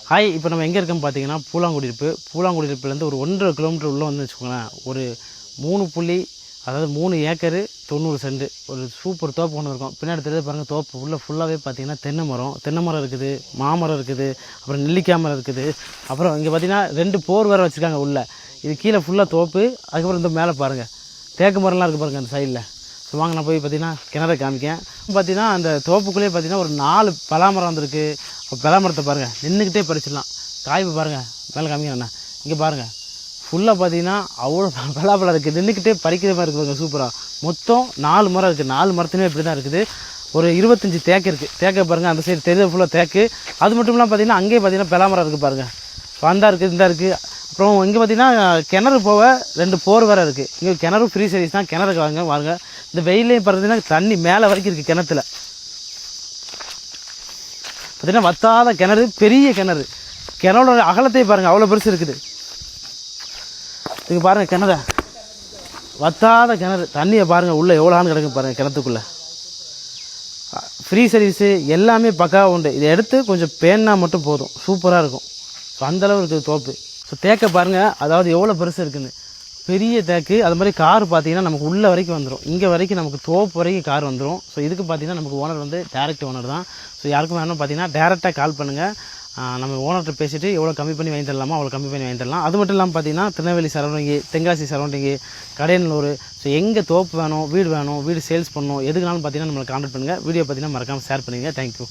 Hi, இப்போ நம்ம எங்கே இருக்கோம்னு பார்த்தீங்கன்னா பூலாங்குடியிருப்புலேருந்து ஒரு 1.5 கிலோமீட்டர் உள்ளே வந்து வச்சுக்கோங்களேன். ஒரு 3 ஏக்கரு 90 சென்ட் ஒரு சூப்பர் தோப்பு ஒன்று இருக்கும். பின்னாடி தெரியுது பாருங்கள், தோப்பு உள்ள ஃபுல்லாகவே பார்த்தீங்கன்னா தென்னை மரம் இருக்குது, மாமரம் இருக்குது, அப்புறம் நெல்லிக்காய் மரம் இருக்குது. அப்புறம் இங்கே பார்த்தீங்கன்னா 2 போர் வேறு வச்சுருக்காங்க உள்ள. இது கீழே ஃபுல்லாக தோப்பு. அதுக்கப்புறம் இந்த மேலே பாருங்கள் தேக்கு மரம்லாம் இருக்குது பாருங்கள் அந்த சைடில். ஸோ வாங்க நான் போய் பார்த்தீங்கன்னா கிணறு காமிக்கேன். பார்த்தீங்கன்னா அந்த தோப்புக்குள்ளேயே பார்த்தீங்கன்னா ஒரு 4 பலாமரம் வந்துருக்கு. பலாமரத்தை பாருங்கள், நின்றுக்கிட்டே பறிச்சிடலாம். காய்ப்பு பாருங்கள், மேலே காமிக்கிறேண்ணா. இங்கே பாருங்கள் ஃபுல்லாக பார்த்தீங்கன்னா அவ்வளோ பலாப்பழம் இருக்குது, நின்றுக்கிட்டே பறிக்கிற மாதிரி இருக்குது சூப்பராக. மொத்தம் 4 மரம் இருக்குது. 4 மரத்துலேயுமே இப்படி தான் இருக்குது. ஒரு 25 தேக்கு இருக்குது. தேக்கை பாருங்கள், அந்த சைடு தெரியுது ஃபுல்லாக தேக்கு. அது மட்டும் இல்லாமல் பார்த்தீங்கன்னா அங்கேயே பார்த்தீங்கன்னா பலாமரம் இருக்குது பாருங்கள். வந்தா இருக்குது, இந்த இருக்குது. அப்புறம் இங்கே பார்த்தீங்கன்னா கிணறு போக 2 போர் வேறு இருக்குது. இங்கே கிணறு ஃப்ரீ சர்வீஸ் தான். கிணறுக்கு வாங்க. இந்த வெயிலையும் பார்த்தீங்கன்னா தண்ணி மேலே வரைக்கும் இருக்குது கிணத்துல. பார்த்தீங்கன்னா வத்தாத கிணறு, பெரிய கிணறு. கிணறோட அகலத்தையே பாருங்கள், அவ்வளோ பெருசு இருக்குது. இங்கே பாருங்கள் கிணறு, வத்தாத கிணறு. தண்ணியை பாருங்கள் உள்ளே எவ்வளோ ஆண்டு கிடக்கு பாருங்கள் கிணத்துக்குள்ளே. ஃப்ரீ சர்வீஸு எல்லாமே பக்காவாக உண்டு. இதை எடுத்து கொஞ்சம் பேன்னா மட்டும் போதும், சூப்பராக இருக்கும். ஸோ அந்தளவு இருக்குது தோப்பு. ஸோ தேக்கை பாருங்கள், அதாவது எவ்வளோ பெருசு இருக்குதுன்னு. பெரிய தேக்கு. அது மாதிரி கார் பார்த்தீங்கன்னா நமக்கு உள்ளே வரைக்கும் வந்துடும். இங்கே வரைக்கும் நமக்கு தோப்பு வரைக்கும் கார் வந்துடும். ஸோ இதுக்கு பார்த்தீங்கன்னா நமக்கு ஓனர் வந்து டேரக்ட் ஓனர் தான். ஸோ யாருக்கும் வேணும் பார்த்தீங்கன்னா டேரெக்டாக கால் பண்ணுங்கள். நம்ம ஓனர்கிட்ட பேசிவிட்டு எவ்வளோ கம்மி பண்ணி வாங்கி தரலாமோ அவ்வளோ கம்மி பண்ணி வாங்கி தரலாம். அது மட்டும் இல்லாமல் பார்த்தீங்கன்னா Tirunelveli surrounding, Tenkasi surrounding, Kadayanur. So எங்கே தோப்பு வேணும், வீடு சேல்ஸ் பண்ணணும், எதுக்குனாலும் பார்த்தீங்கன்னா நம்மளை கான்டாக்ட் பண்ணுங்கள். வீடியோ பார்த்தீங்கன்னா மறக்காமல் ஷேர் பண்ணுங்கள். தேங்க்யூ.